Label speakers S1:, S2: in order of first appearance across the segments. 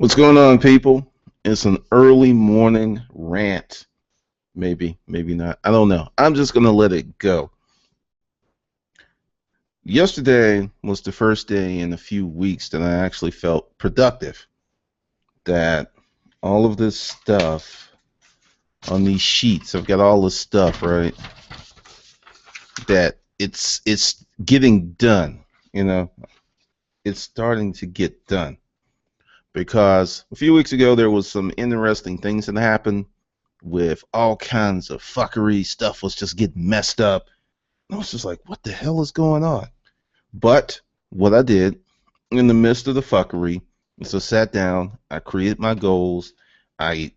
S1: What's going on, people? It's an early morning rant. Maybe, maybe not. I don't know. I'm just going to let it go. Yesterday was the first day in a few weeks that I actually felt productive. That all of this stuff on these sheets, I've got all this stuff, right? That it's getting done. You know, it's starting to get done. Because a few weeks ago there was some interesting things that happened with all kinds of fuckery. Stuff was just getting messed up. I was just like, what the hell is going on? But what I did in the midst of the fuckery is I sat down, I created my goals. There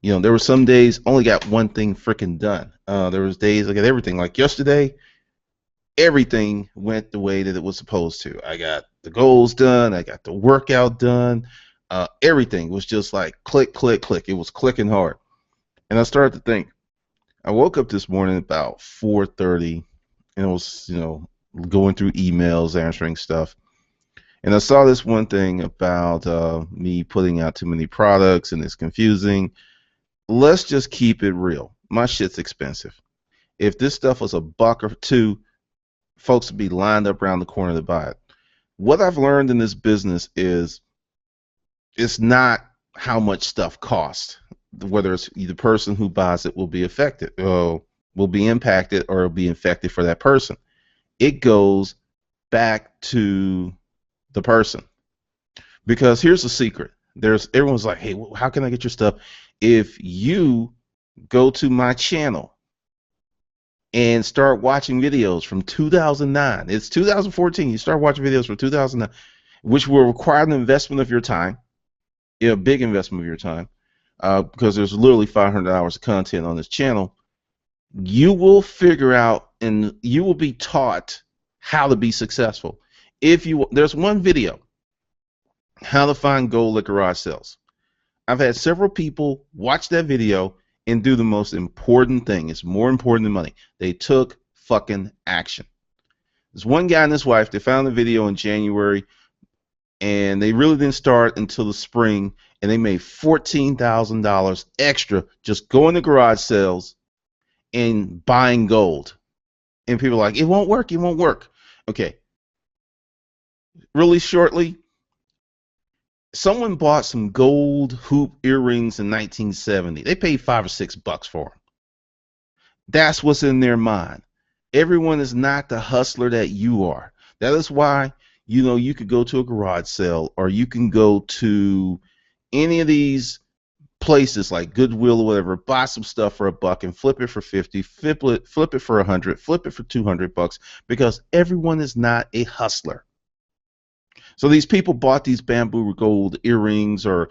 S1: were some days only got one thing freaking done. There was days I got everything. Like yesterday, everything went the way that it was supposed to. I got the goals done. I got the workout done. Everything was just like click, click, click. It was clicking hard. And I started to think. I woke up this morning about 4:30, and I was, going through emails, answering stuff. And I saw this one thing about me putting out too many products, and it's confusing. Let's just keep it real. My shit's expensive. If this stuff was a buck or two, folks would be lined up around the corner to buy it. What I've learned in this business is it's not how much stuff costs. Whether it's the person who buys it will be affected, will be impacted, or will be infected for that person. It goes back to the person. Because here's the secret. Everyone's like, hey, how can I get your stuff? If you go to my channel and start watching videos from 2009, it's 2014, you start watching videos from 2009, which will require an investment of your time, a big investment of your time, because there's literally 500 hours of content on this channel. You will figure out and you will be taught how to be successful. There's one video, how to find gold at garage sales. I've had several people watch that video and do the most important thing. It's more important than money. They took fucking action. There's one guy and his wife, they found the video in January, and they really didn't start until the spring, and they made $14,000 extra just going to garage sales and buying gold. And people are like, it won't work, it won't work. Okay. Really shortly, someone bought some gold hoop earrings in 1970. They paid $5 or $6 for them. That's what's in their mind. Everyone is not the hustler that you are. That is why, you could go to a garage sale, or you can go to any of these places like Goodwill or whatever, buy some stuff for $1 and flip it for 50, flip it for 100, flip it for $200, because everyone is not a hustler. So these people bought these bamboo gold earrings or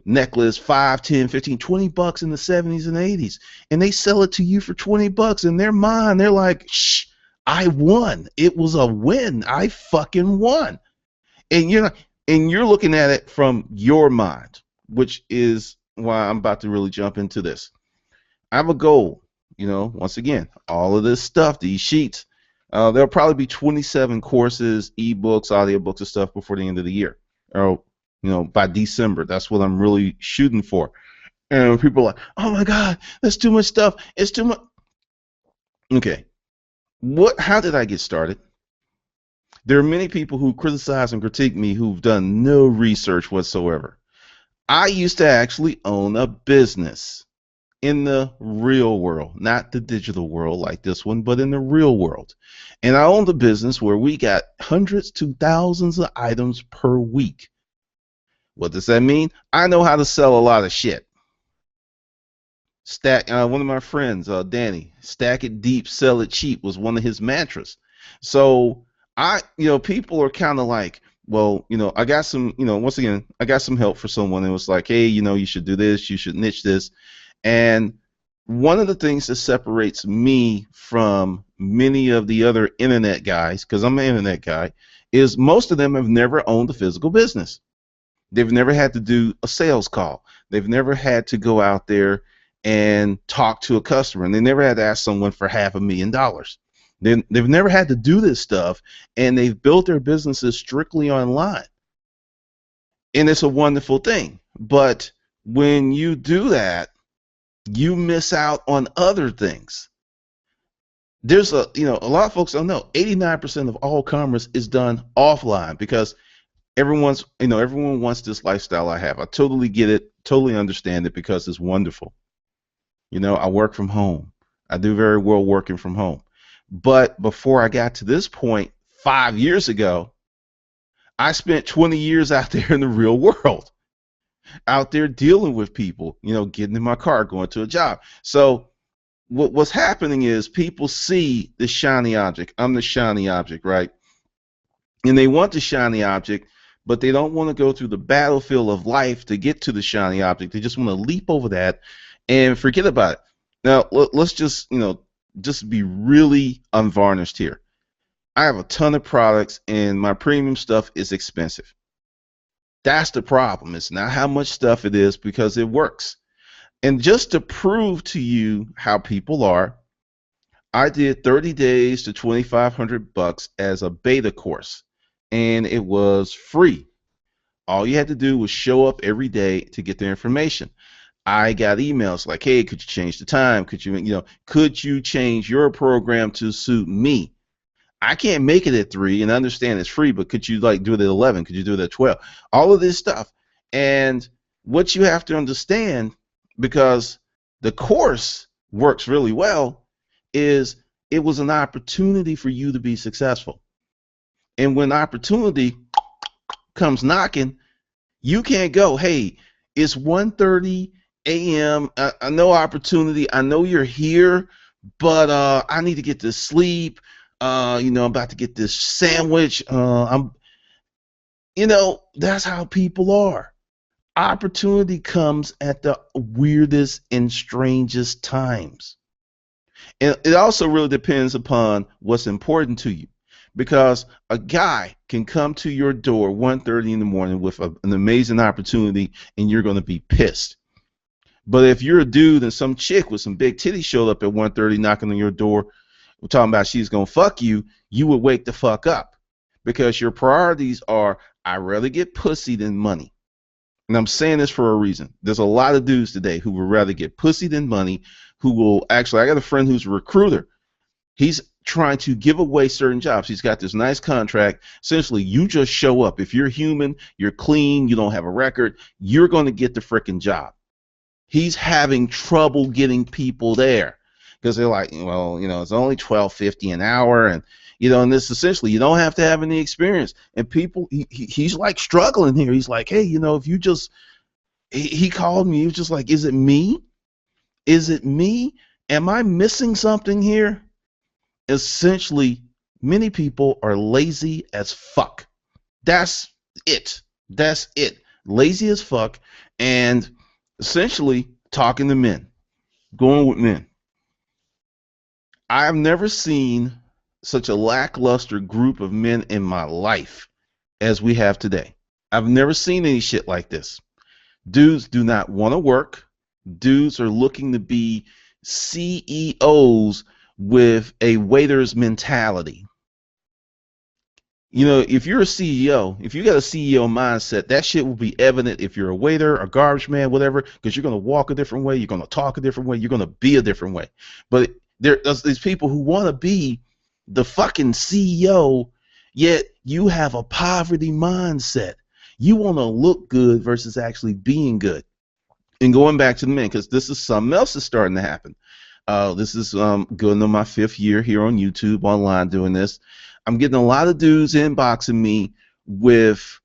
S1: necklace, 5, 10, 15, $20 in the 70s and 80s, and they sell it to you for $20. In their mind, they're like, shh, I won. It was a win. I fucking won. And you're looking at it from your mind, which is why I'm about to really jump into this. I have a goal. Once again, all of this stuff, these sheets, there'll probably be 27 courses, ebooks, audiobooks, and stuff before the end of the year, or by December. That's what I'm really shooting for. And people are like, oh my God, that's too much stuff. It's too much. Okay, how did I get started? There are many people who criticize and critique me who've done no research whatsoever. I used to actually own a business in the real world, not the digital world like this one, but in the real world. And I owned a business where we got hundreds to thousands of items per week. What does that mean? I know how to sell a lot of shit. One of my friends, Danny, stack it deep, sell it cheap was one of his mantras. So people are kind of like, well, I got some, once again, I got some help for someone. It was like, hey, you should do this, you should niche this. And one of the things that separates me from many of the other internet guys, because I'm an internet guy, is most of them have never owned a physical business. They've never had to do a sales call. They've never had to go out there and talk to a customer, and they never had to ask someone for $500,000. They've never had to do this stuff, and they've built their businesses strictly online. And it's a wonderful thing. But when you do that, you miss out on other things. There's a lot of folks don't know 89% of all commerce is done offline because everyone wants this lifestyle I have. I totally get it, totally understand it because it's wonderful. I work from home. I do very well working from home. But before I got to this point 5 years ago, I spent 20 years out there in the real world, out there dealing with people, getting in my car, going to a job. So what's happening is people see the shiny object. I'm the shiny object, right? And they want the shiny object, but they don't want to go through the battlefield of life to get to the shiny object. They just want to leap over that and forget about it. Now, let's just be really unvarnished here. I have a ton of products and my premium stuff is expensive. That's the problem. It's not how much stuff it is because it works. And just to prove to you how people are, I did 30 days to $2,500 as a beta course, and it was free. All you had to do was show up every day to get the information. I got emails like, "Hey, could you change the time? Could you change your program to suit me? I can't make it at 3, and I understand it's free, but could you do it at 11? Could you do it at 12?" All of this stuff. And what you have to understand, because the course works really well, is it was an opportunity for you to be successful. And when opportunity comes knocking, you can't go, "Hey, it's 1:30 a.m. I know opportunity. I know you're here, but I need to get to sleep. I'm about to get this sandwich. That's how people are. Opportunity comes at the weirdest and strangest times. And it also really depends upon what's important to you. Because a guy can come to your door 1:30 in the morning with an amazing opportunity and you're going to be pissed. But if you're a dude and some chick with some big titties showed up at 1:30 knocking on your door, we're talking about she's going to fuck you, you would wake the fuck up. Because your priorities are, I'd rather get pussy than money. And I'm saying this for a reason. There's a lot of dudes today who would rather get pussy than money, who will actually, I got a friend who's a recruiter. He's trying to give away certain jobs. He's got this nice contract. Essentially, you just show up. If you're human, you're clean, you don't have a record, you're going to get the freaking job. He's having trouble getting people there because they're like, well, it's only $12.50 an hour, and this essentially you don't have to have any experience. And people, he's like struggling here. He's like, hey, if you just, he called me. He was just like, is it me? Is it me? Am I missing something here? Essentially, many people are lazy as fuck. That's it. That's it. Lazy as fuck, and essentially talking to men, going with men. I've never seen such a lackluster group of men in my life as we have today. I've never seen any shit like this. Dudes do not want to work. Dudes are looking to be CEOs with a waiter's mentality. If you're a CEO, if you got a CEO mindset, that shit will be evident if you're a waiter, a garbage man, whatever, because you're going to walk a different way, you're going to talk a different way, you're going to be a different way. But there's these people who want to be the fucking CEO, yet you have a poverty mindset. You want to look good versus actually being good. And going back to the men, because this is something else that's starting to happen. This is going on my 5th year here on YouTube, online doing this. I'm getting a lot of dudes inboxing me with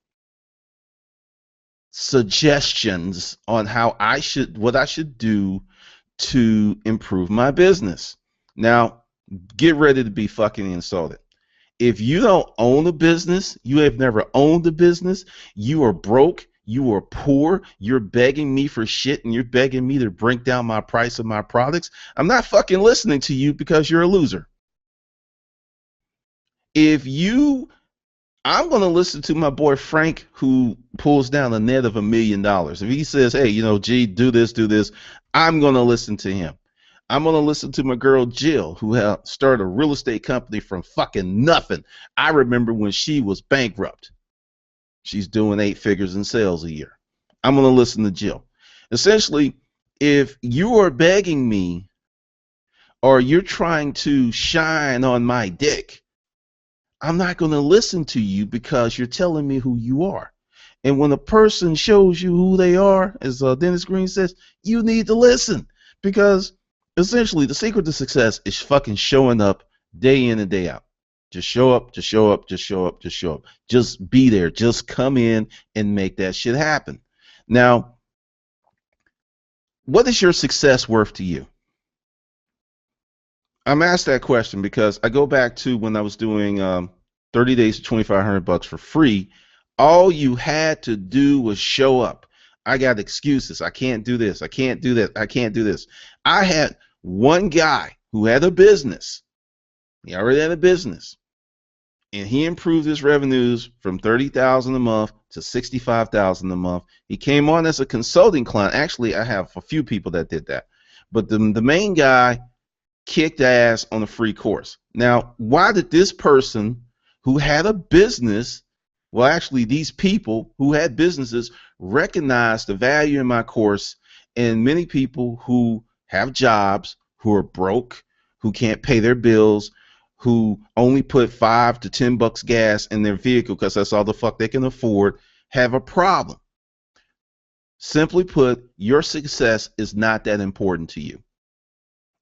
S1: suggestions on what I should do to improve my business. Now, get ready to be fucking insulted. If you don't own a business, you have never owned a business, you are broke, you are poor, you're begging me for shit, and you're begging me to bring down my price of my products, I'm not fucking listening to you because you're a loser. I'm going to listen to my boy Frank, who pulls down a net of $1 million. If he says, hey, G, do this, I'm going to listen to him. I'm going to listen to my girl Jill, who started a real estate company from fucking nothing. I remember when she was bankrupt. She's doing 8 figures in sales a year. I'm going to listen to Jill. Essentially, if you are begging me or you're trying to shine on my dick, I'm not going to listen to you because you're telling me who you are. And when a person shows you who they are, as Dennis Green says, you need to listen, because essentially the secret to success is fucking showing up day in and day out. Just show up, just show up, just show up, just show up. Just be there. Just come in and make that shit happen. Now, what is your success worth to you? I'm asked that question because I go back to when I was doing 30 days to $2,500 for free. All you had to do was show up. I got excuses. I can't do this. I can't do that. I can't do this. I had one guy who had a business. He already had a business, and he improved his revenues from $30,000 a month to $65,000 a month. He came on as a consulting client. Actually, I have a few people that did that, but the main guy kicked ass on a free course. Now, why did this person who had a business, well, actually these people who had businesses, recognize the value in my course, and many people who have jobs, who are broke, who can't pay their bills, who only put $5 to $10 gas in their vehicle because that's all the fuck they can afford, have a problem. Simply put, your success is not that important to you.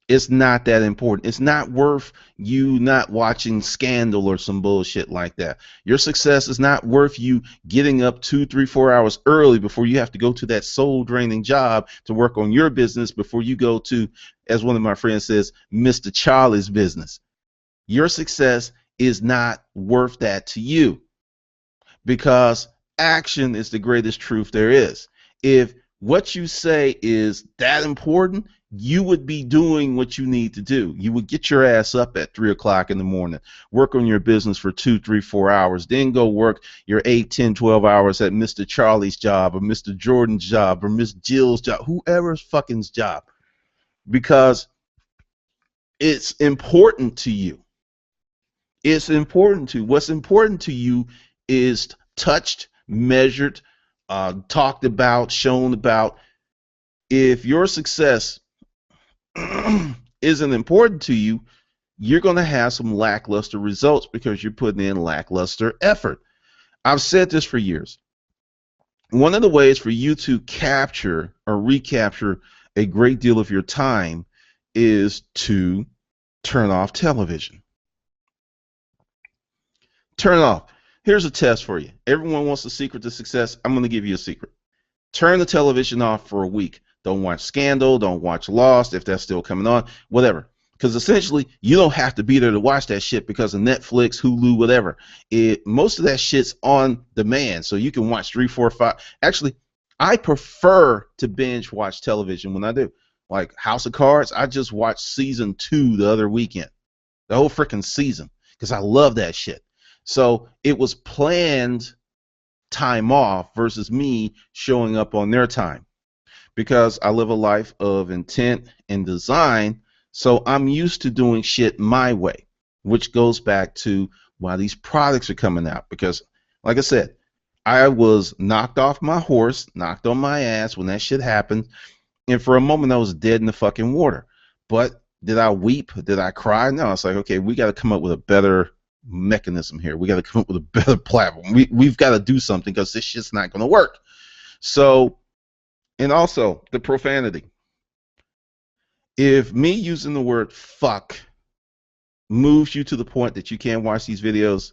S1: It's not that important. It's not worth you not watching Scandal or some bullshit like that. Your success is not worth you getting up 2, 3, 4 hours early before you have to go to that soul draining job to work on your business before you go to, as one of my friends says, Mr. Charlie's business. Your success is not worth that to you, because action is the greatest truth there is. If what you say is that important, you would be doing what you need to do. You would get your ass up at 3 o'clock in the morning, work on your business for 2, 3, 4 hours, then go work your 8, 10, 12 hours at Mr. Charlie's job or Mr. Jordan's job or Miss Jill's job, whoever's fucking's job, because it's important to you. It's important to what's important to you is touched, measured, talked about, shown about. If your success isn't important to you, you're going to have some lackluster results because you're putting in lackluster effort. I've said this for years. One of the ways for you to capture or recapture a great deal of your time is to turn off television. Turn it off. Here's a test for you. Everyone wants the secret to success. I'm going to give you a secret. Turn the television off for a week. Don't watch Scandal. Don't watch Lost if that's still coming on. Whatever. Because essentially, you don't have to be there to watch that shit because of Netflix, Hulu, whatever. Most of that shit's on demand, so you can watch 3, 4, 5. Actually, I prefer to binge watch television when I do. Like House of Cards, I just watched season 2 the other weekend. The whole freaking season. Because I love that shit. So it was planned time off versus me showing up on their time, because I live a life of intent and design. So I'm used to doing shit my way, which goes back to why these products are coming out. Because like I said, I was knocked off my horse, knocked on my ass when that shit happened. And for a moment I was dead in the fucking water. But did I weep? Did I cry? No, it's like, okay, we got to come up with a better mechanism here. We got to come up with a better platform. We've got to do something because this shit's not going to work. So, and also the profanity. If me using the word fuck moves you to the point that you can't watch these videos,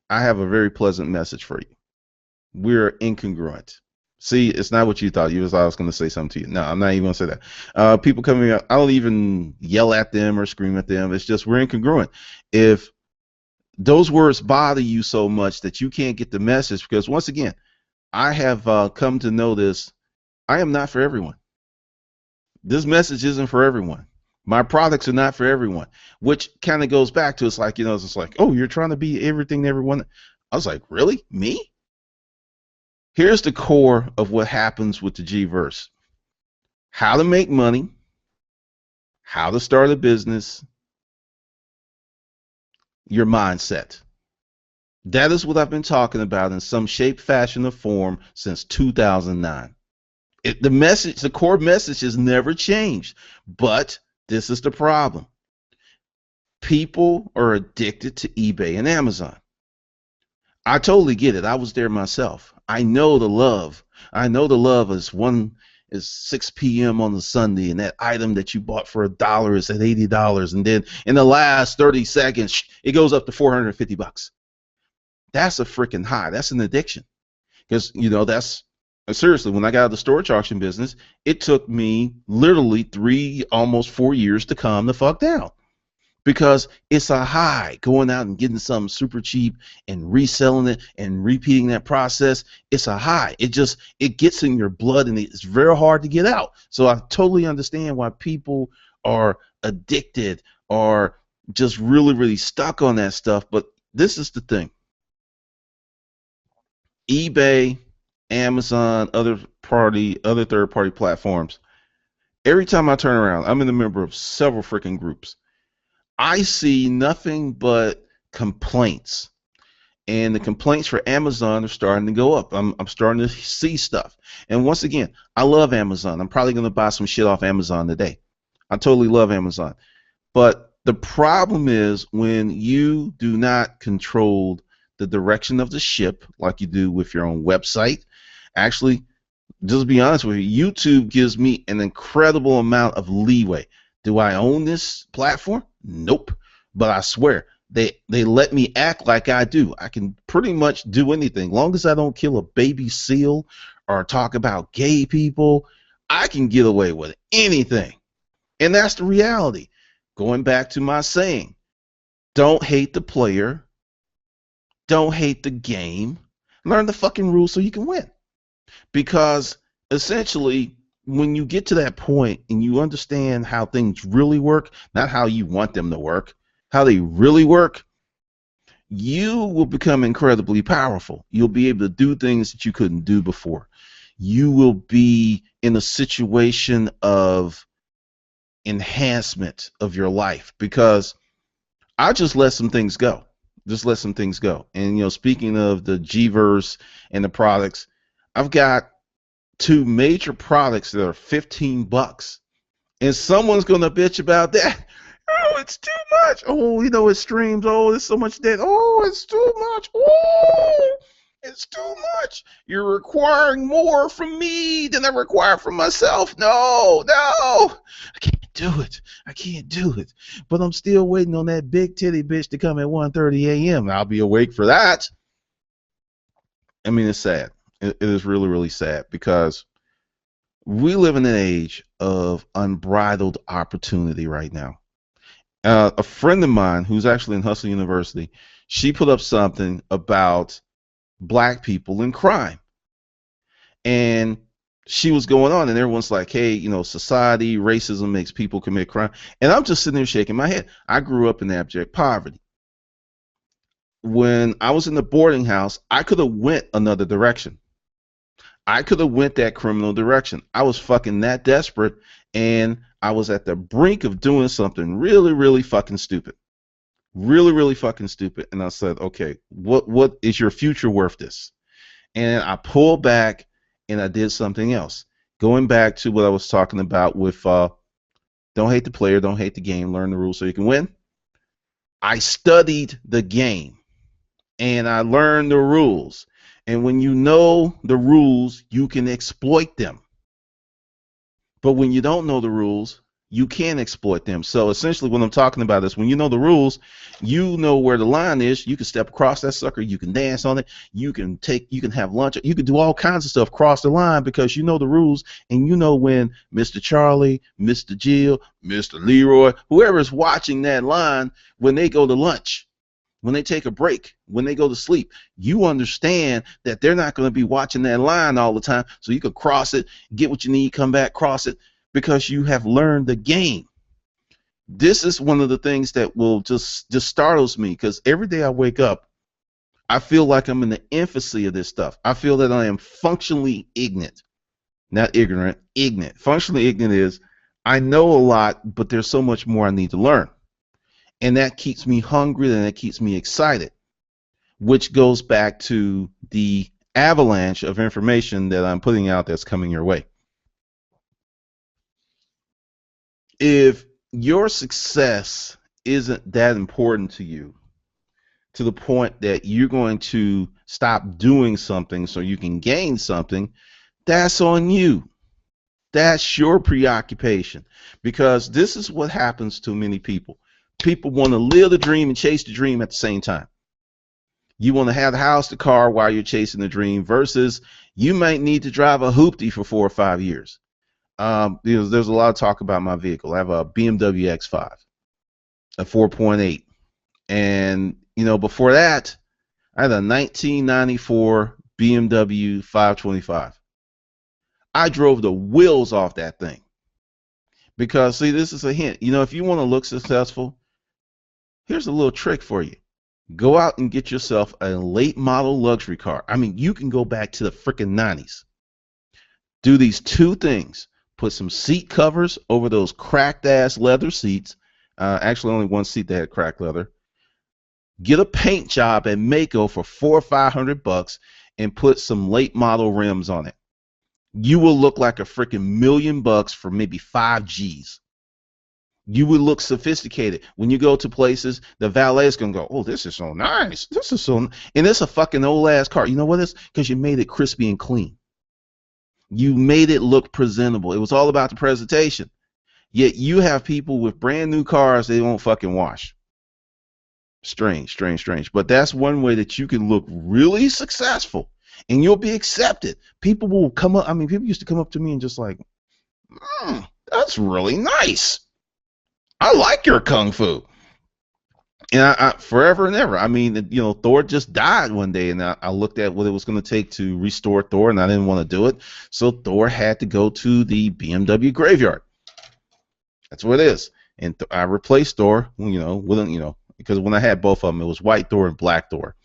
S1: I have a very pleasant message for you. We're incongruent. See, it's not what you thought. You thought I was going to say something to you. No, I'm not even going to say that. People coming up, I don't even yell at them or scream at them. It's just we're incongruent. If those words bother you so much that you can't get the message, because once again, I have come to know this. I am not for everyone. This message isn't for everyone. My products are not for everyone, which kind of goes back to, it's like, you know, it's like, oh, you're trying to be everything to everyone. I was like, really? Me? Here's the core of what happens with the G-verse. How to make money, how to start a business, your mindset. That is what I've been talking about in some shape, fashion, or form since 2009. The core message has never changed. But this is the problem. People are addicted to eBay and Amazon. I totally get it. I was there myself. I know the love. I know the love is 6 p.m. on the Sunday, and that item that you bought for $1 is at $80, and then in the last 30 seconds it goes up to $450. That's a freaking high. That's an addiction. Because that's seriously, when I got out of the storage auction business, it took me literally 3, almost 4 years to calm the fuck down. Because it's a high going out and getting something super cheap and reselling it and repeating that process. It's a high. It gets in your blood, and it's very hard to get out. So I totally understand why people are addicted or just really, really stuck on that stuff. But this is the thing. eBay, Amazon, other third-party platforms. Every time I turn around, I'm a member of several freaking groups. I see nothing but complaints, and the complaints for Amazon are starting to go up. I'm starting to see stuff. And once again, I love Amazon. I'm probably going to buy some shit off Amazon today. I totally love Amazon. But the problem is when you do not control the direction of the ship like you do with your own website. Actually, just be honest with you, YouTube gives me an incredible amount of leeway. Do I own this platform? Nope. But I swear, they let me act like I do. I can pretty much do anything. Long as I don't kill a baby seal or talk about gay people, I can get away with anything. And that's the reality. Going back to my saying, don't hate the player. Don't hate the game. Learn the fucking rules so you can win. Because essentially, when you get to that point and you understand how things really work, not how you want them to work, how they really work, you will become incredibly powerful. You'll be able to do things that you couldn't do before. You will be in a situation of enhancement of your life, because I just let some things go. Just let some things go. And speaking of the Gverse and the products, I've got 2 major products that are $15, and someone's gonna bitch about that. Oh, it's too much. Oh, it streams. Oh, there's so much debt. Oh, it's too much. Oh, it's too much. You're requiring more from me than I require from myself. No, I can't do it. I can't do it. But I'm still waiting on that big titty bitch to come at 1:30 a.m. I'll be awake for that. I mean, it's sad. It is really, really sad, because we live in an age of unbridled opportunity right now. A friend of mine who's actually in Hustle University, she put up something about black people in crime. And she was going on, and everyone's like, hey, society, racism makes people commit crime. And I'm just sitting there shaking my head. I grew up in abject poverty. When I was in the boarding house, I could have went another direction. I could have went that criminal direction. I was fucking that desperate, and I was at the brink of doing something really, really fucking stupid. Really, really fucking stupid. And I said, okay, what is your future worth this? And I pulled back and I did something else. Going back to what I was talking about with don't hate the player, don't hate the game, learn the rules so you can win. I studied the game and I learned the rules. And when you know the rules, you can exploit them. But when you don't know the rules, you can't exploit them. So essentially what I'm talking about is when you know the rules, you know where the line is. You can step across that sucker. You can dance on it. You can have lunch. You can do all kinds of stuff cross the line because you know the rules, and you know when Mr. Charlie, Mr. Jill, Mr. Leroy, whoever is watching that line, when they go to lunch, when they take a break, when they go to sleep, you understand that they're not going to be watching that line all the time. So you could cross it, get what you need, come back, cross it, because you have learned the game. This is one of the things that will just startles me, because every day I wake up, I feel like I'm in the infancy of this stuff. I feel that I am functionally ignorant. Not ignorant, ignorant. Functionally ignorant is I know a lot, but there's so much more I need to learn. And that keeps me hungry, and that keeps me excited, which goes back to the avalanche of information that I'm putting out that's coming your way. If your success isn't that important to you, to the point that you're going to stop doing something so you can gain something, that's on you. That's your preoccupation. Because this is what happens to many people. People want to live the dream and chase the dream at the same time. You want to have the house, the car while you're chasing the dream, versus you might need to drive a hoopty for 4 or 5 years. There's a lot of talk about my vehicle. I have a BMW X5, a 4.8. And, before that, I had a 1994 BMW 525. I drove the wheels off that thing. Because, see, this is a hint. If you want to look successful, here's a little trick for you. Go out and get yourself a late model luxury car. I mean, you can go back to the freaking 90s. Do these two things. Put some seat covers over those cracked ass leather seats. Actually, only one seat that had cracked leather. Get a paint job at Mako for $400 or $500 and put some late model rims on it. You will look like a freaking $1,000,000 for maybe 5 G's. You would look sophisticated. When you go to places, the valet is going to go, oh, this is so nice. This is so nice. And it's a fucking old ass car. You know what it is? Because you made it crispy and clean. You made it look presentable. It was all about the presentation. Yet you have people with brand new cars they won't fucking wash. Strange. But that's one way that you can look really successful and you'll be accepted. People will come up. I mean, people used to come up to me and just like, that's really nice. I like your kung fu. And I forever and ever. I mean, Thor just died one day, and I looked at what it was going to take to restore Thor, and I didn't want to do it. So Thor had to go to the BMW graveyard. That's what it is. And I replaced Thor, because when I had both of them, it was white Thor and black Thor,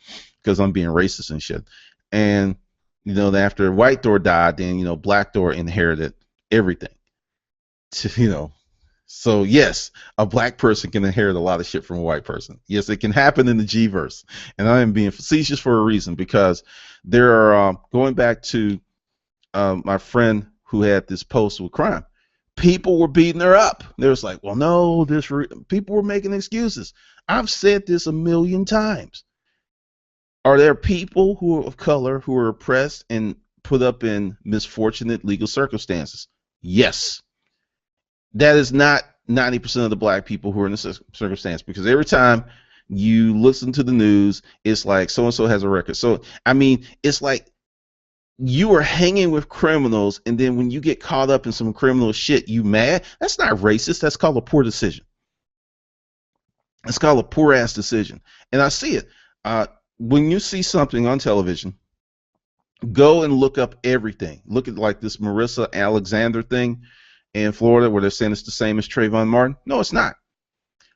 S1: because I'm being racist and shit. And, after white Thor died, then, black Thor inherited everything. So yes, a black person can inherit a lot of shit from a white person. Yes, it can happen in the G-verse. And I am being facetious for a reason, because there are, going back to my friend who had this post with crime, people were beating her up. They was like, well, no, people were making excuses. I've said this 1,000,000 times. Are there people who are of color who are oppressed and put up in misfortunate legal circumstances? Yes. That is not 90% of the black people who are in this circumstance, because every time you listen to the news, it's like so-and-so has a record. So, I mean, it's like you are hanging with criminals, and then when you get caught up in some criminal shit, you mad? That's not racist. That's called a poor decision. It's called a poor-ass decision. And I see it. When you see something on television, go and look up everything. Look at like this Marissa Alexander thing in Florida where they're saying it's the same as Trayvon Martin. No, it's not.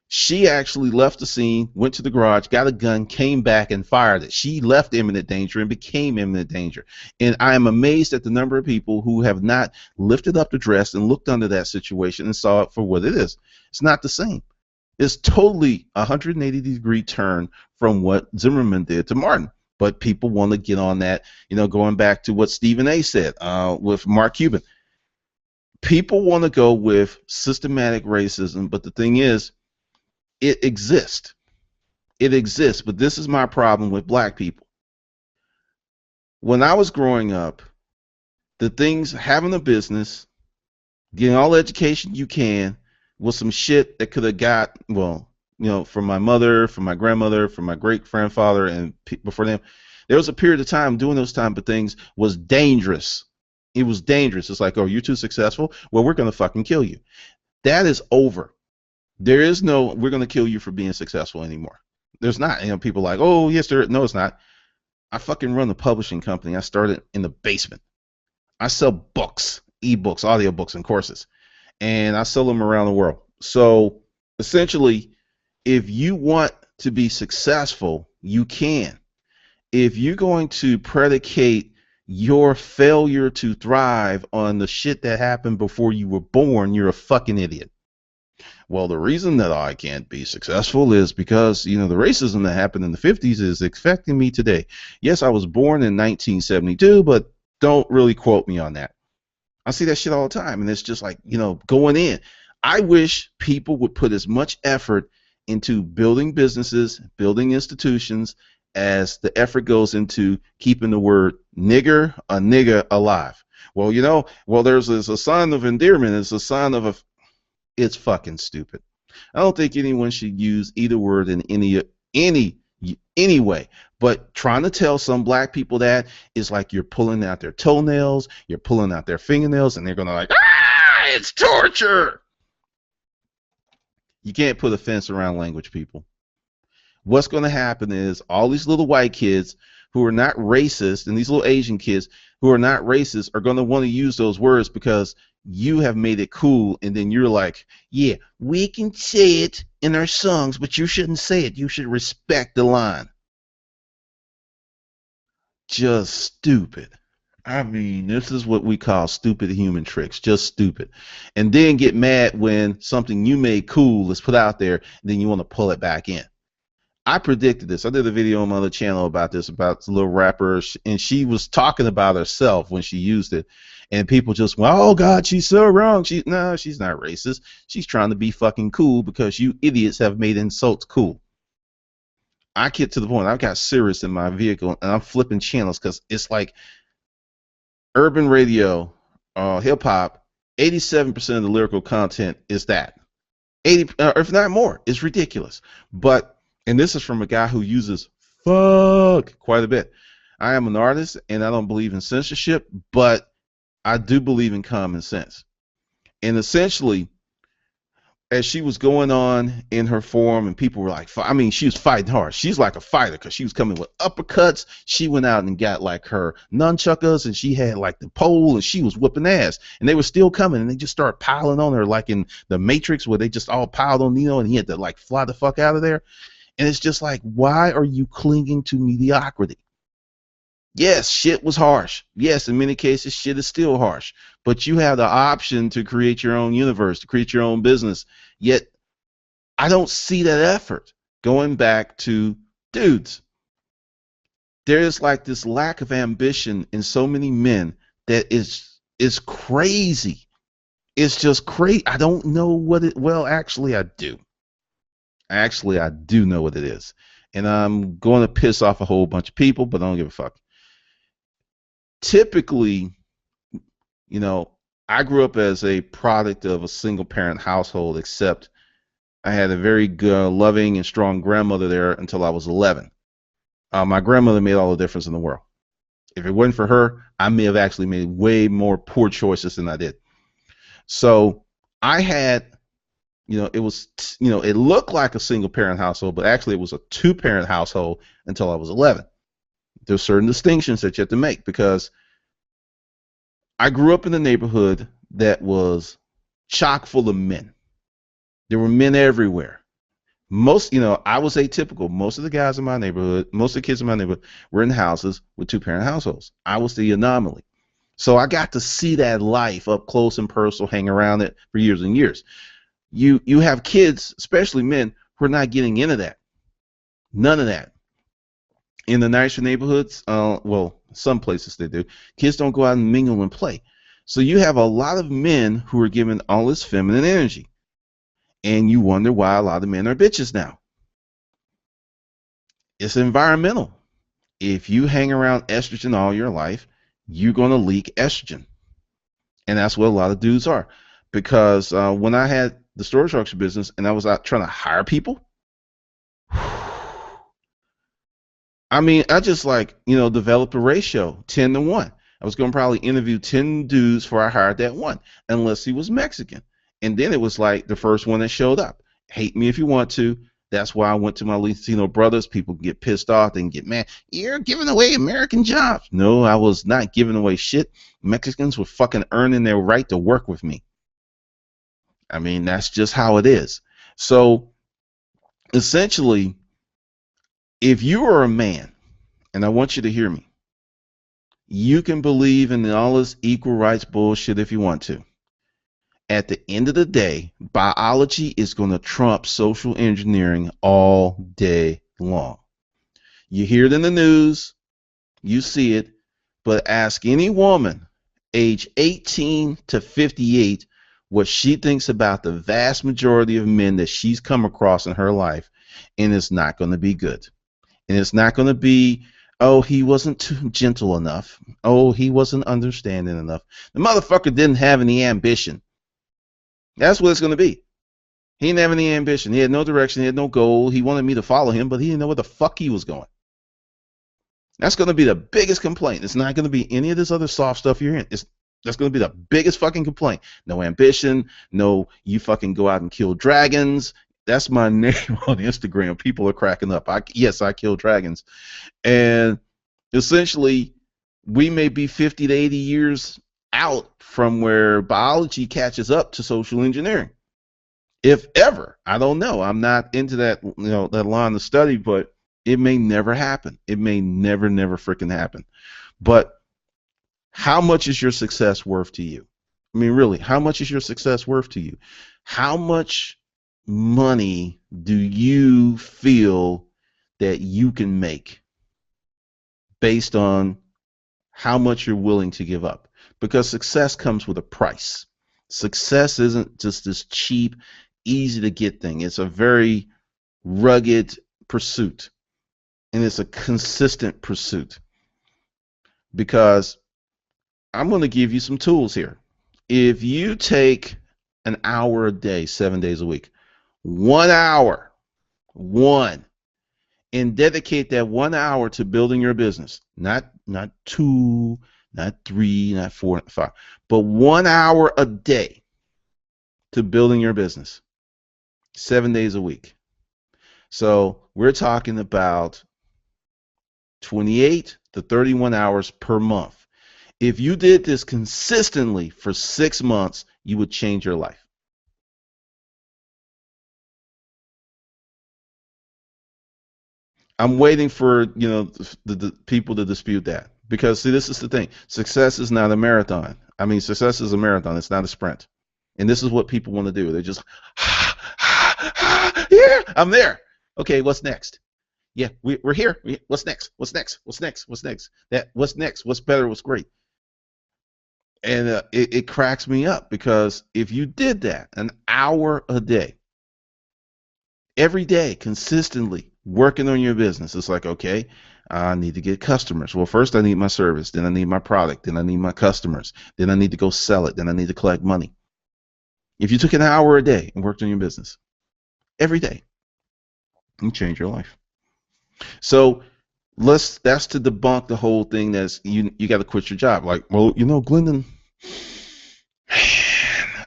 S1: She actually left the scene, went to the garage, got a gun, came back and fired it. She left imminent danger and became imminent danger. And I am amazed at the number of people who have not lifted up the dress and looked under that situation and saw it for what it is. It's not the same. It's totally a 180-degree turn from what Zimmerman did to Martin. But people want to get on that, going back to what Stephen A. said with Mark Cuban. People want to go with systematic racism, but the thing is, it exists. It exists, but this is my problem with black people. When I was growing up, the things, having a business, getting all the education you can, was some shit that could have got, from my mother, from my grandmother, from my great-grandfather, and before them. There was a period of time doing those type of things was dangerous. It was dangerous. It's like, oh, you're too successful? Well, we're going to fucking kill you. That is over. There is no, we're going to kill you for being successful anymore. There's not. People are like, oh, yes, there. No, it's not. I fucking run a publishing company. I started in the basement. I sell books, ebooks, audiobooks, and courses. And I sell them around the world. So essentially, if you want to be successful, you can. If you're going to predicate your failure to thrive on the shit that happened before you were born, you're a fucking idiot. Well, the reason that I can't be successful is because, the racism that happened in the 50s is affecting me today. Yes, I was born in 1972, but don't really quote me on that. I see that shit all the time, and it's just like, going in. I wish people would put as much effort into building businesses, building institutions, as the effort goes into keeping the word nigger, a nigger alive. Well, there's a sign of endearment. It's a sign of it's fucking stupid. I don't think anyone should use either word in any any way. But trying to tell some black people that is like you're pulling out their toenails, you're pulling out their fingernails, and they're gonna like, it's torture. You can't put a fence around language, people. What's going to happen is all these little white kids who are not racist and these little Asian kids who are not racist are going to want to use those words because you have made it cool, and then you're like, yeah, we can say it in our songs, but you shouldn't say it. You should respect the line. Just stupid. I mean, this is what we call stupid human tricks. Just stupid. And then get mad when something you made cool is put out there, and then you want to pull it back in. I predicted this. I did a video on my other channel about this, about the little rapper, and she was talking about herself when she used it. And people just went, oh, God, she's so wrong. No, she's not racist. She's trying to be fucking cool because you idiots have made insults cool. I get to the point, I've got Sirius in my vehicle, and I'm flipping channels because it's like urban radio, hip hop, 87% of the lyrical content is that. 80, if not more. It's ridiculous. And this is from a guy who uses fuck quite a bit. I am an artist, and I don't believe in censorship, but I do believe in common sense. And essentially, as she was going on in her forum, and people were like, I mean, she was fighting hard. She's like a fighter because she was coming with uppercuts. She went out and got like her nunchuckers, and she had like the pole, and she was whooping ass. And they were still coming, and they just started piling on her like in the Matrix, where they just all piled on Neo, and he had to like fly the fuck out of there. And it's just like, why are you clinging to mediocrity? Yes, shit was harsh. Yes, in many cases, shit is still harsh. But you have the option to create your own universe, to create your own business. Yet, I don't see that effort. Going back to dudes, there is like this lack of ambition in so many men that is crazy. It's just crazy. I don't know what it. Well, actually, I do. I do know what it is. And I'm going to piss off a whole bunch of people, but I don't give a fuck. Typically, I grew up as a product of a single parent household, except I had a very good, loving and strong grandmother there until I was 11. My grandmother made all the difference in the world. If it wasn't for her, I may have actually made way more poor choices than I did. So I had, it was, it looked like a single parent household, but actually it was a 2-parent household until I was 11. There's certain distinctions that you have to make, because I grew up in a neighborhood that was chock full of men. There were men everywhere. Most, I was atypical. Most of the guys in my neighborhood, most of the kids in my neighborhood were in houses with 2-parent households. I was the anomaly. So I got to see that life up close and personal, hang around it for years and years. You have kids, especially men, who are not getting into that. None of that. In the nicer neighborhoods, well, some places they do, kids don't go out and mingle and play. So you have a lot of men who are given all this feminine energy. And you wonder why a lot of men are bitches now. It's environmental. If you hang around estrogen all your life, you're going to leak estrogen. And that's what a lot of dudes are. Because when I had the storage auction business and I was out trying to hire people, I mean, I just developed a ratio 10 to 1. I was going to probably interview 10 dudes before I hired that one, unless he was Mexican. And then it was like the first one that showed up. Hate me if you want to. That's why I went to my Latino brothers. People can get pissed off. They can get mad. You're giving away American jobs. No, I was not giving away shit. Mexicans were fucking earning their right to work with me. I mean, that's just how it is. So essentially, if you are a man, and I want you to hear me, you can believe in all this equal rights bullshit if you want to. At the end of the day, biology is going to trump social engineering all day long. You hear it in the news, you see it, but ask any woman age 18 to 58 what she thinks about the vast majority of men that she's come across in her life, and it's not going to be good. And it's not going to be, oh, he wasn't too gentle enough. Oh, he wasn't understanding enough. The motherfucker didn't have any ambition. That's what it's going to be. He didn't have any ambition. He had no direction. He had no goal. He wanted me to follow him, but he didn't know where the fuck he was going. That's going to be the biggest complaint. It's not going to be any of this other soft stuff you're in. That's going to be the biggest fucking complaint. No ambition. No, you fucking go out and kill dragons. That's my name on Instagram. People are cracking up. Yes, I kill dragons. And essentially, we may be 50 to 80 years out from where biology catches up to social engineering. If ever. I don't know. I'm not into that, that line of study, but it may never happen. It may never freaking happen. But how much is your success worth to you? I mean, really, how much is your success worth to you? How much money do you feel that you can make based on how much you're willing to give up? Because success comes with a price. Success isn't just this cheap, easy to get thing. It's a very rugged pursuit, and it's a consistent pursuit. Because I'm going to give you some tools here. If you take an hour a day, 7 days a week, 1 hour, and dedicate that 1 hour to building your business, not 2, not 3, not 4, not 5, but 1 hour a day to building your business, 7 days a week. So we're talking about 28 to 31 hours per month. If you did this consistently for 6 months, you would change your life. I'm waiting for the people to dispute that, because see, this is the thing. Success is not a marathon. I mean, success is a marathon. It's not a sprint. And this is what people want to do. They're just, yeah, I'm there. Okay, what's next? Yeah, we're here. What's next? What's next? What's next? What's next? What's next? What's better? What's great? And it cracks me up, because if you did that an hour a day, every day, consistently working on your business, it's like, okay, I need to get customers. Well, first I need my service, then I need my product, then I need my customers, then I need to go sell it, then I need to collect money. If you took an hour a day and worked on your business every day, you change your life. So that's to debunk the whole thing that's you got to quit your job. Like, well, Glendon,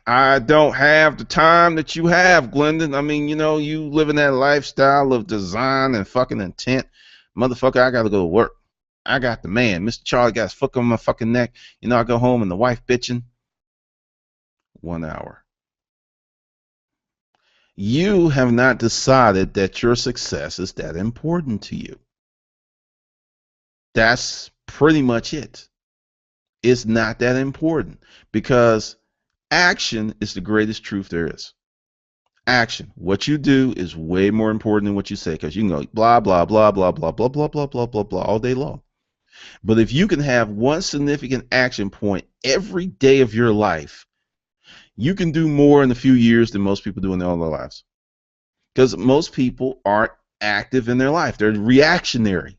S1: I don't have the time that you have, Glendon. I mean, you living that lifestyle of design and fucking intent. Motherfucker, I got to go to work. I got the man. Mr. Charlie got his foot on my fucking neck. I go home and the wife bitching. 1 hour. You have not decided that your success is that important to you. That's pretty much it. It's not that important, because action is the greatest truth there is. Action. What you do is way more important than what you say, because you can go blah, blah, blah, blah, blah, blah, blah, blah, blah, blah, blah all day long. But if you can have one significant action point every day of your life, you can do more in a few years than most people do in all their lives. Because most people aren't active in their life. They're reactionary.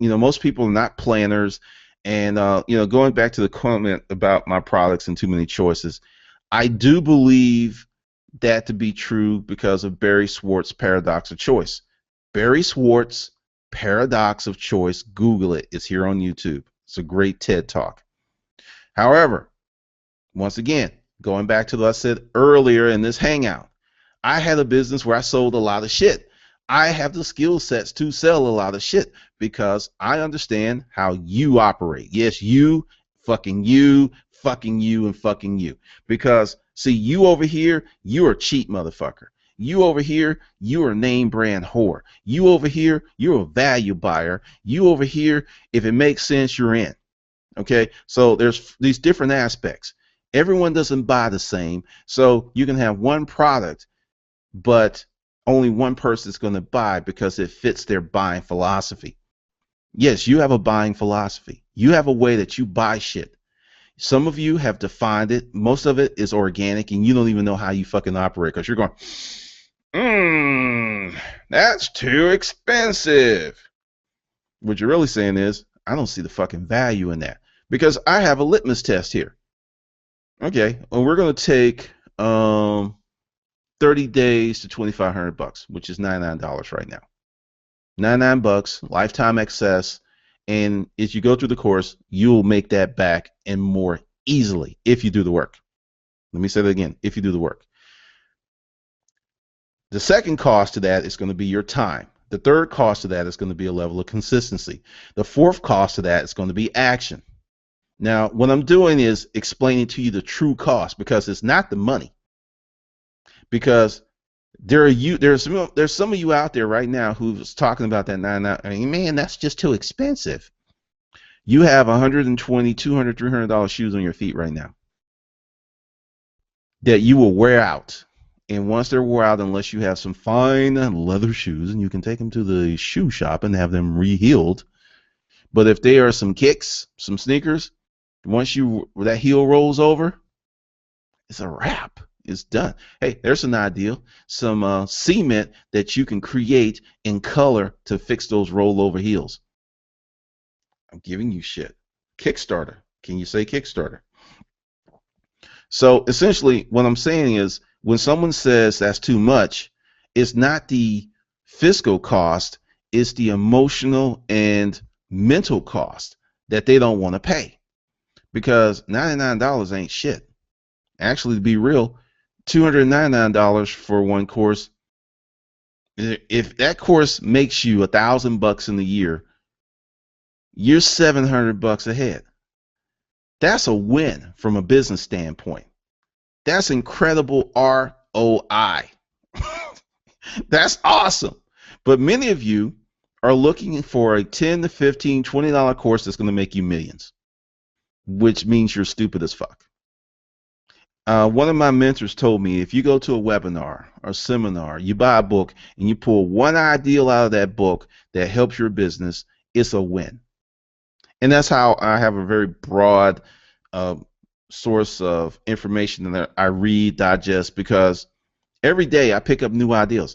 S1: Most people are not planners. And, going back to the comment about my products and too many choices, I do believe that to be true because of Barry Schwartz's paradox of choice. Barry Schwartz, paradox of choice. Google it. It's here on YouTube. It's a great TED Talk. However, once again, going back to what I said earlier in this hangout, I had a business where I sold a lot of shit. I have the skill sets to sell a lot of shit because I understand how you operate. Yes, you, fucking you, and fucking you. Because, see, you over here, you're a cheap motherfucker. You over here, you're a name brand whore. You over here, you're a value buyer. You over here, if it makes sense, you're in. Okay, so there's these different aspects. Everyone doesn't buy the same. So you can have one product, but only one person is going to buy because it fits their buying philosophy. Yes, you have a buying philosophy. You have a way that you buy shit. Some of you have defined it. Most of it is organic, and you don't even know how you fucking operate because you're going, that's too expensive. What you're really saying is, I don't see the fucking value in that because I have a litmus test here. Okay, well, we're going to take 30 days to $2,500, which is $99 right now. $99, lifetime access, and as you go through the course, you'll make that back and more easily if you do the work. Let me say that again, if you do the work. The second cost to that is going to be your time. The third cost to that is going to be a level of consistency. The fourth cost to that is going to be action. Now, what I'm doing is explaining to you the true cost because it's not the money. Because there's some of you out there right now who's talking about that 99. I mean, man, that's just too expensive. You have $120, $200, $300 shoes on your feet right now that you will wear out. And once they're wore out, unless you have some fine leather shoes, and you can take them to the shoe shop and have them re-heeled. But if they are some kicks, some sneakers, once that heel rolls over, it's a wrap. It's done. Hey, there's an idea. Some cement that you can create in color to fix those rollover heels. I'm giving you shit. Kickstarter. Can you say Kickstarter? So essentially what I'm saying is when someone says that's too much, it's not the fiscal cost, it's the emotional and mental cost that they don't want to pay. Because $99 ain't shit. Actually, to be real, $299 for one course. If that course makes you $1,000 in a year, you're $700 ahead. That's a win from a business standpoint. That's incredible ROI. That's awesome. But many of you are looking for a $10 to $15, $20 course that's going to make you millions, which means you're stupid as fuck. One of my mentors told me if you go to a webinar or seminar, you buy a book and you pull one ideal out of that book that helps your business, it's a win. And that's how I have a very broad source of information that I read, digest, because every day I pick up new ideas.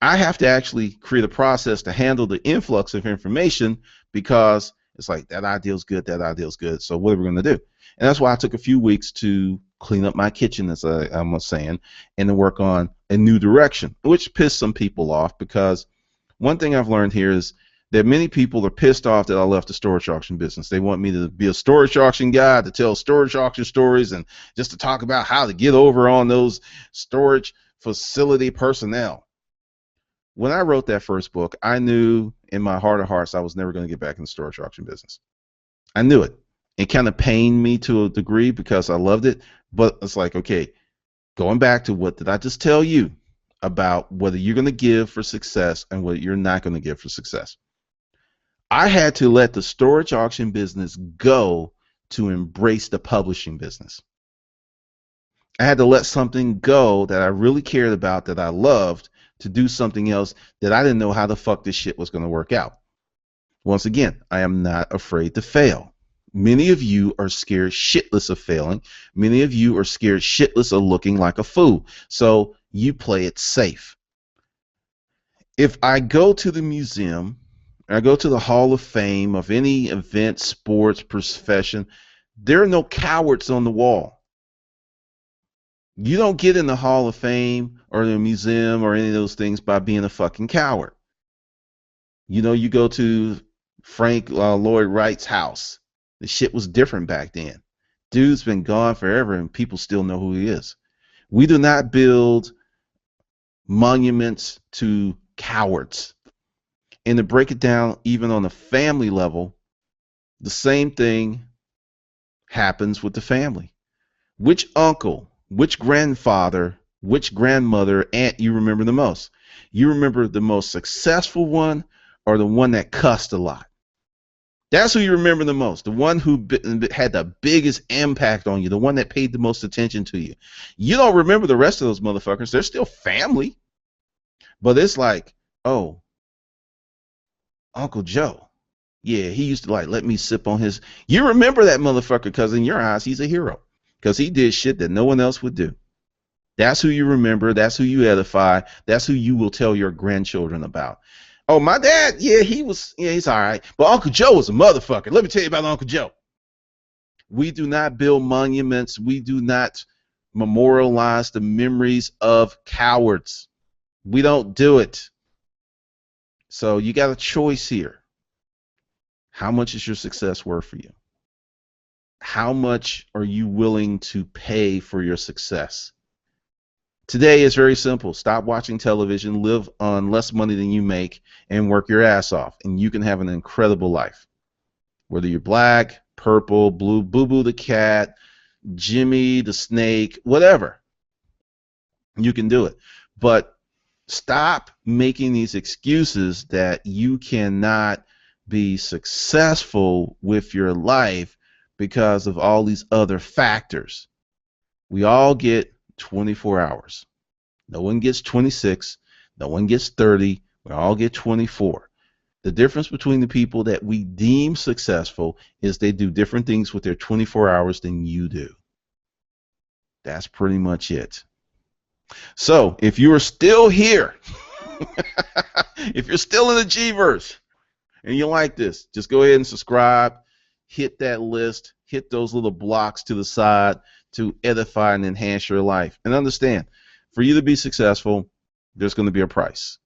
S1: I have to actually create a process to handle the influx of information because it's like that ideal's good, that ideal's good. So what are we going to do? And that's why I took a few weeks to clean up my kitchen, as I was saying, and to work on a new direction, which pissed some people off because one thing I've learned here is that many people are pissed off that I left the storage auction business. They want me to be a storage auction guy, to tell storage auction stories, and just to talk about how to get over on those storage facility personnel. When I wrote that first book, I knew in my heart of hearts I was never going to get back in the storage auction business. I knew it. It kind of pained me to a degree because I loved it, but it's like, okay, going back to what did I just tell you about whether you're going to give for success and what you're not going to give for success. I had to let the storage auction business go to embrace the publishing business. I had to let something go that I really cared about, that I loved, to do something else that I didn't know how the fuck this shit was going to work out. Once again, I am not afraid to fail. Many of you are scared shitless of failing. Many of you are scared shitless of looking like a fool. So you play it safe. If I go to the museum, I go to the Hall of Fame of any event, sports, profession, there are no cowards on the wall. You don't get in the Hall of Fame or the museum or any of those things by being a fucking coward. You know, you go to Frank Lloyd Wright's house. The shit was different back then. Dude's been gone forever and people still know who he is. We do not build monuments to cowards. And to break it down, even on a family level, the same thing happens with the family. Which uncle, which grandfather, which grandmother, aunt you remember the most? You remember the most successful one or the one that cussed a lot? That's who you remember the most, the one who had the biggest impact on you, the one that paid the most attention to you. You don't remember the rest of those motherfuckers. They're still family. But it's like, oh, Uncle Joe. Yeah, he used to like let me sip on his. You remember that motherfucker because in your eyes, he's a hero because he did shit that no one else would do. That's who you remember. That's who you edify. That's who you will tell your grandchildren about. Oh, my dad, yeah, he's all right. But Uncle Joe was a motherfucker. Let me tell you about Uncle Joe. We do not build monuments. We do not memorialize the memories of cowards. We don't do it. So you got a choice here. How much is your success worth for you? How much are you willing to pay for your success? Today is very simple. Stop watching television, live on less money than you make, and work your ass off, and you can have an incredible life. Whether you're black, purple, blue, Boo Boo the cat, Jimmy the snake, whatever, you can do it. But stop making these excuses that you cannot be successful with your life because of all these other factors. We all get 24 hours. No one gets 26. No one gets 30. We all get 24. The difference between the people that we deem successful is they do different things with their 24 hours than you do. That's pretty much it. So if you are still here, if you're still in the G-verse and you like this, just go ahead and subscribe, hit that list, hit those little blocks to the side to edify and enhance your life. And understand, for you to be successful, there's going to be a price.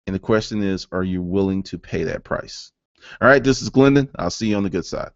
S1: And the question is, are you willing to pay that price? All right, this is Glendon. I'll see you on the good side.